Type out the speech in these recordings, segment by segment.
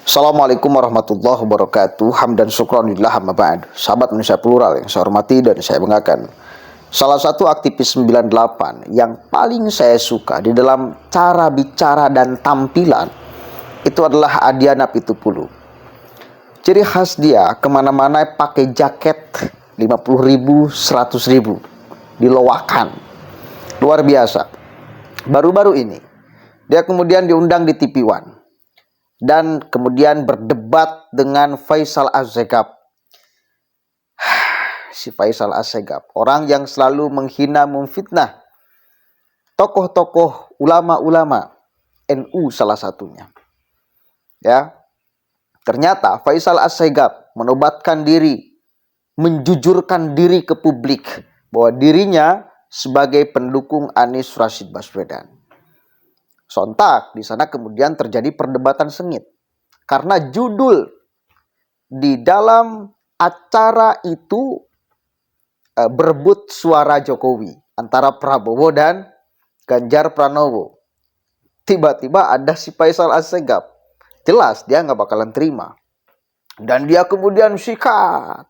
Assalamualaikum warahmatullahi wabarakatuh. Hamdan syukranillah amma ba'd. Sahabat Indonesia Plural yang saya hormati dan saya banggakan, salah satu aktivis 98 yang paling saya suka di dalam cara bicara dan tampilan itu adalah Adiana Pitupulu. Ciri khas dia kemana-mana pakai jaket 50.000, 100.000, diloakan. Luar biasa. Baru-baru ini dia kemudian diundang di TV One dan kemudian berdebat dengan Faisal Assegaf. Si Faisal Assegaf, orang yang selalu menghina, memfitnah tokoh-tokoh ulama-ulama NU salah satunya. Ya. Ternyata Faisal Assegaf menobatkan diri, menjujurkan diri ke publik bahwa dirinya sebagai pendukung Anies Rashid Baswedan. Sontak di sana kemudian terjadi perdebatan sengit karena judul di dalam acara itu berebut suara Jokowi antara Prabowo dan Ganjar Pranowo. Tiba-tiba ada si Faisal Assegaf, jelas dia nggak bakalan terima dan dia kemudian sikat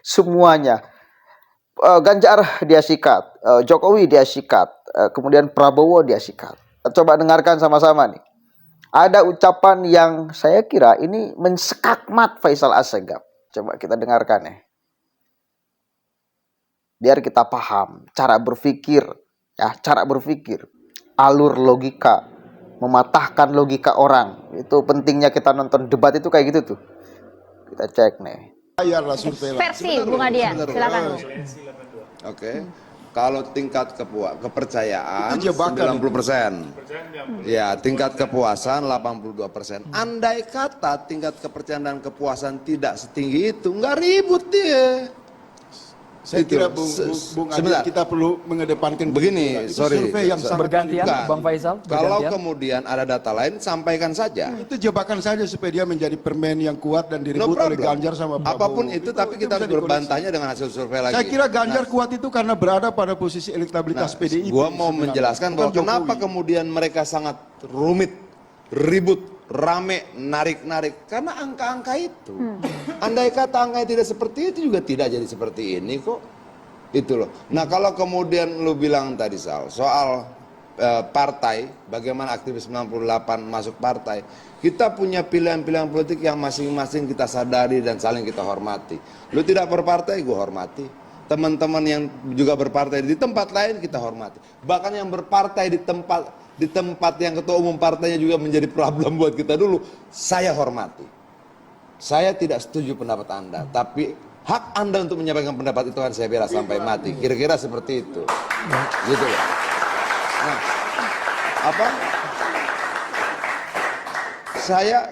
semuanya. Ganjar dia sikat, Jokowi dia sikat, kemudian Prabowo dia sikat. Coba dengarkan sama-sama nih. Ada ucapan yang saya kira ini mensekakmat Faisal Assegaf. Coba kita dengarkan ya. Biar kita paham cara berpikir, ya, cara berpikir, alur logika, mematahkan logika orang. Itu pentingnya kita nonton debat itu kayak gitu tuh. Kita cek nih. Versi Bung Adian, silakan. Oke. Kalau tingkat kepercayaan 90%. Ya, tingkat kepuasan 82%. Andai kata tingkat kepercayaan dan kepuasan tidak setinggi itu, nggak ribut dia. Saya kira Bung Adian kita perlu mengedepankan begini, survei yang sangat bergantian, Bang Faisal. Kalau kemudian ada data lain, sampaikan saja. itu jebakan saja supaya dia menjadi permen yang kuat dan direbut oleh Ganjar sama Prabowo. Apapun itu, tapi kita harus berbantahnya dengan hasil survei lagi. Saya kira Ganjar kuat itu karena berada pada posisi elektabilitas PDIP. Gua mau menjelaskan bahwa kenapa kemudian mereka sangat rumit, ribut, rame, narik-narik, karena angka-angka itu. Andai kata angka tidak seperti itu juga tidak jadi seperti ini kok. Itu loh. Nah, kalau kemudian lu bilang tadi soal partai, bagaimana aktivis 98 masuk partai, kita punya pilihan-pilihan politik yang masing-masing kita sadari dan saling kita hormati. Lu tidak berpartai, gue hormati. Teman-teman yang juga berpartai di tempat lain kita hormati. Bahkan yang berpartai di tempat yang ketua umum partainya juga menjadi problem buat kita dulu, saya hormati. Saya tidak setuju pendapat Anda, tapi hak Anda untuk menyampaikan pendapat itu kan saya bela sampai mati. Kira-kira seperti itu. Gitu ya. Nah,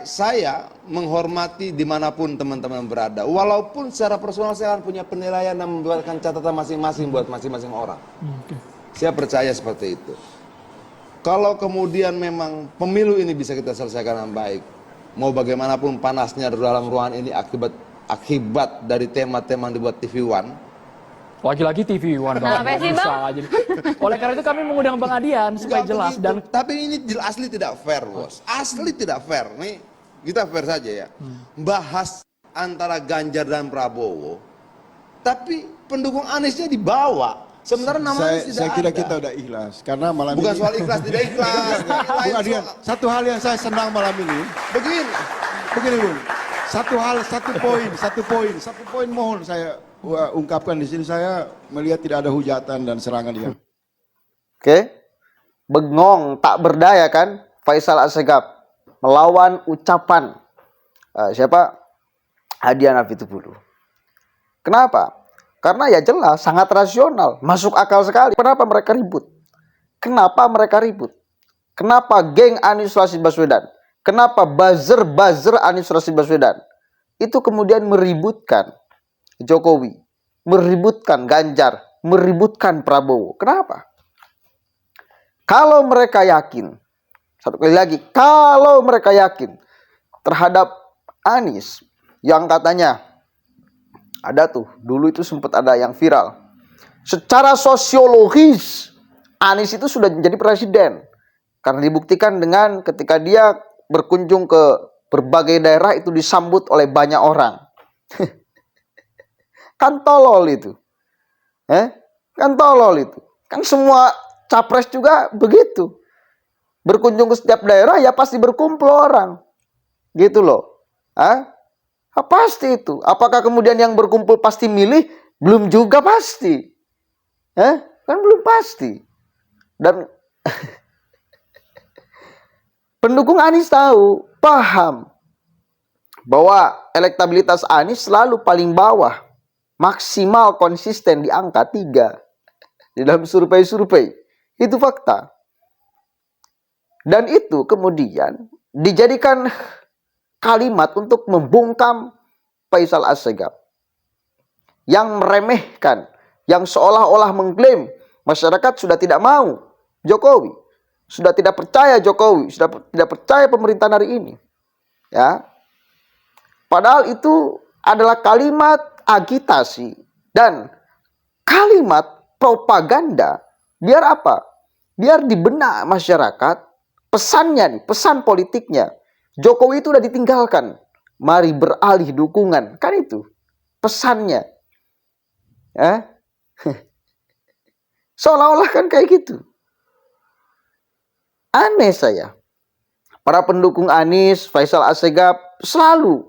saya menghormati dimanapun teman-teman berada. Walaupun secara personal saya akan punya penilaian dan membuatkan catatan masing-masing buat masing-masing orang. Saya percaya seperti itu. Kalau kemudian memang pemilu ini bisa kita selesaikan dengan baik, mau bagaimanapun panasnya dalam ruangan ini akibat dari tema-tema yang dibuat TV One. Lagi-lagi TV One. Oleh karena itu kami mengundang Bang Adian supaya jelas dan tapi ini asli tidak fair, Bos. Asli tidak fair. Nih, kita fair saja ya. Bahas antara Ganjar dan Prabowo, tapi pendukung Aniesnya dibawa. Sementara namanya tidak saya kira ada. kita udah ikhlas karena malam Bukan ini soal ikhlas tidak ikhlas. Bung Adian, satu hal yang saya senang malam ini begini Bung. Satu poin mohon saya ungkapkan di sini. Saya melihat tidak ada hujatan dan serangan dia. Oke. Bengong, tak berdaya kan Faisal Assegaf melawan ucapan siapa? Adiana Pitupulu. Kenapa? Karena ya jelas sangat rasional, masuk akal sekali. Kenapa mereka ribut? Kenapa geng Anies Rashid Baswedan? Kenapa buzzer Anies Rashid Baswedan itu kemudian meributkan Jokowi, meributkan Ganjar, meributkan Prabowo? Kenapa? Kalau mereka yakin, satu kali lagi, kalau mereka yakin terhadap Anies yang katanya ada tuh, dulu itu sempat ada yang viral. Secara sosiologis, Anies itu sudah menjadi presiden. Karena dibuktikan dengan ketika dia berkunjung ke berbagai daerah itu disambut oleh banyak orang. Kan tolol itu. Kan tolol itu. Kan semua capres juga begitu. Berkunjung ke setiap daerah ya pasti berkumpul orang. Gitu loh. Pasti itu. Apakah kemudian yang berkumpul pasti milih? Belum juga pasti. Kan belum pasti. Dan pendukung Anies tahu, paham bahwa elektabilitas Anies selalu paling bawah, maksimal konsisten di angka 3 di dalam survei-survei. Itu fakta. Dan itu kemudian dijadikan kalimat untuk membungkam Faisal Assegaf yang meremehkan, yang seolah-olah mengklaim masyarakat sudah tidak mau Jokowi, sudah tidak percaya Jokowi, sudah tidak percaya pemerintahan hari ini. Ya. Padahal itu adalah kalimat agitasi dan kalimat propaganda. Biar apa? Biar di benak masyarakat pesannya nih, pesan politiknya. Jokowi itu udah ditinggalkan. Mari beralih dukungan. Kan itu pesannya. Seolah-olah kan kayak gitu. Aneh saya. Para pendukung Anies, Faisal Assegaf selalu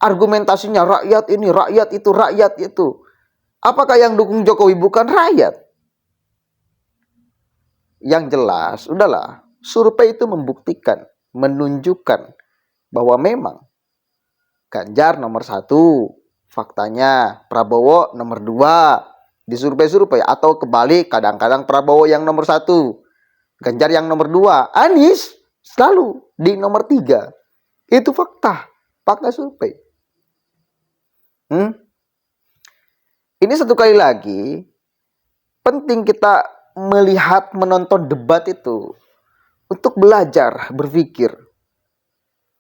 argumentasinya rakyat ini, rakyat itu, rakyat itu. Apakah yang dukung Jokowi bukan rakyat? Yang jelas, udahlah. Survei itu membuktikan, menunjukkan bahwa memang Ganjar nomor 1, faktanya Prabowo nomor 2 di survei-survei, atau kebalik, kadang-kadang Prabowo yang nomor 1, Ganjar yang nomor 2, Anies selalu di nomor 3. Itu fakta survei. Ini satu kali lagi penting kita melihat, menonton debat itu untuk belajar berpikir,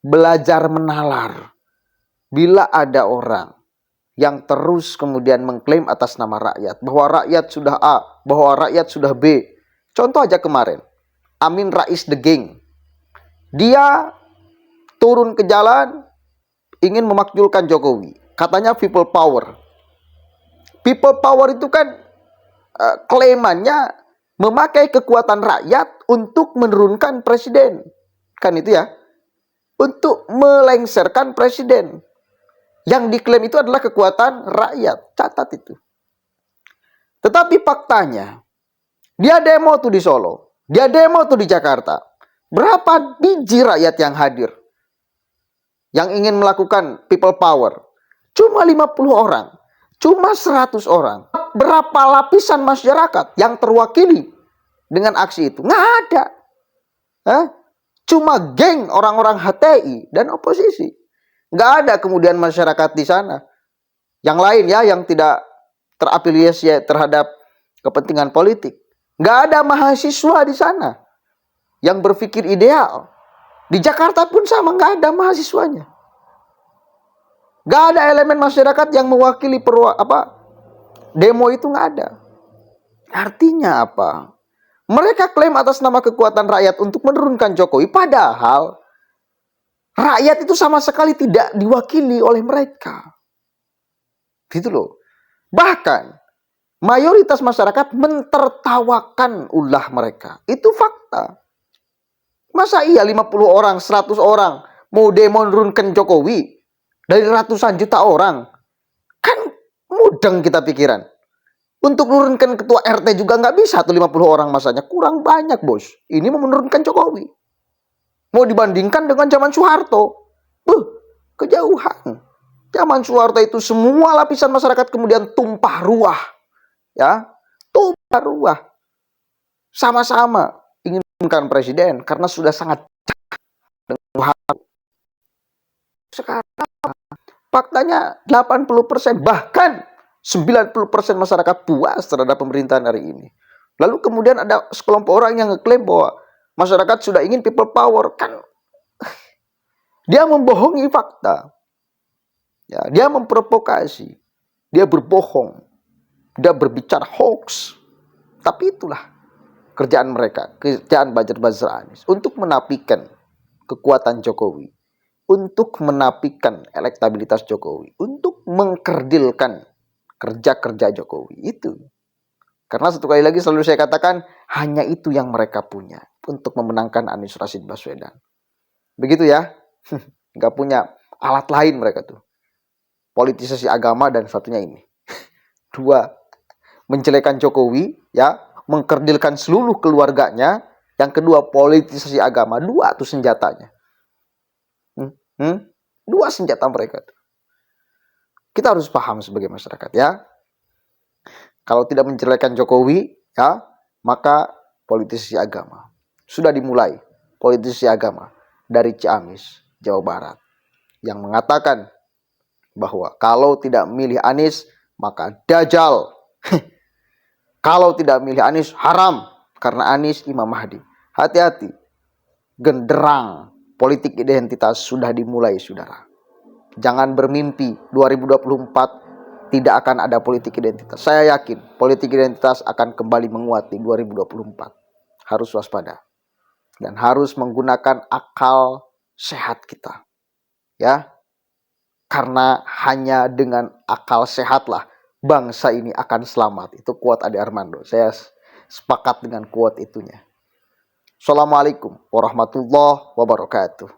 belajar menalar. Bila ada orang yang terus kemudian mengklaim atas nama rakyat, bahwa rakyat sudah A, bahwa rakyat sudah B. Contoh aja kemarin, Amin Rais The Gang. Dia turun ke jalan ingin memakzulkan Jokowi. Katanya people power. People power itu kan klaimannya memakai kekuatan rakyat untuk menurunkan presiden. Kan itu ya. Untuk melengsarkan presiden. Yang diklaim itu adalah kekuatan rakyat. Catat itu. Tetapi faktanya, dia demo tuh di Solo. Dia demo tuh di Jakarta. Berapa biji rakyat yang hadir? Yang ingin melakukan people power? Cuma 50 orang. Cuma 100 orang. Berapa lapisan masyarakat yang terwakili dengan aksi itu? Nggak ada. Cuma geng orang-orang HTI dan oposisi. Nggak ada kemudian masyarakat di sana. Yang lain ya, yang tidak terafiliasi terhadap kepentingan politik. Nggak ada mahasiswa di sana yang berpikir ideal. Di Jakarta pun sama, nggak ada mahasiswanya. Nggak ada elemen masyarakat yang mewakili demo itu, nggak ada. Artinya apa? Mereka klaim atas nama kekuatan rakyat untuk menurunkan Jokowi, padahal rakyat itu sama sekali tidak diwakili oleh mereka. Gitu loh. Bahkan mayoritas masyarakat mentertawakan ulah mereka. Itu fakta. Masa iya 50 orang, 100 orang mau demo menurunkan Jokowi dari ratusan juta orang? Kan mudeng kita pikiran. Untuk menurunkan ketua RT juga nggak bisa tuh 50 orang masanya. Kurang banyak, bos. Ini mau menurunkan Jokowi. Mau dibandingkan dengan zaman Soeharto. Kejauhan. Zaman Soeharto itu semua lapisan masyarakat kemudian tumpah ruah. Ya, tumpah ruah. Sama-sama ingin menurunkan presiden karena sudah sangat dengan sekarang faktanya 80%, bahkan 90% masyarakat puas terhadap pemerintahan hari ini. Lalu kemudian ada sekelompok orang yang ngeklaim bahwa masyarakat sudah ingin people power. Kan dia membohongi fakta. Ya, dia memprovokasi. Dia berbohong. Dia berbicara hoax. Tapi itulah kerjaan mereka, kerjaan buzzer-buzzer Anies untuk menafikan kekuatan Jokowi. untuk menapikan elektabilitas Jokowi, untuk mengkerdilkan kerja-kerja Jokowi itu. Karena satu kali lagi selalu saya katakan, hanya itu yang mereka punya untuk memenangkan Anies Rashid Baswedan. Begitu ya, nggak punya alat lain mereka tuh. Politisasi agama dan satunya ini. Dua, menjelekan Jokowi, ya, mengkerdilkan seluruh keluarganya. Yang kedua, politisasi agama. Dua tuh senjatanya. Dua senjata mereka tuh. Kita harus paham sebagai masyarakat, ya. Kalau tidak menjelekan Jokowi, ya, maka politisasi agama. Sudah dimulai politisasi agama dari Ciamis, Jawa Barat, yang mengatakan bahwa kalau tidak milih Anies, maka Dajjal. Kalau tidak milih Anies, haram. Karena Anies Imam Mahdi. Hati-hati. Genderang politik identitas sudah dimulai, saudara. Jangan bermimpi 2024 tidak akan ada politik identitas. Saya yakin politik identitas akan kembali menguat di 2024. Harus waspada. Dan harus menggunakan akal sehat kita. Ya. Karena hanya dengan akal sehatlah bangsa ini akan selamat. Itu quote Ade Armando. Saya sepakat dengan quote itunya. Assalamualaikum warahmatullahi wabarakatuh.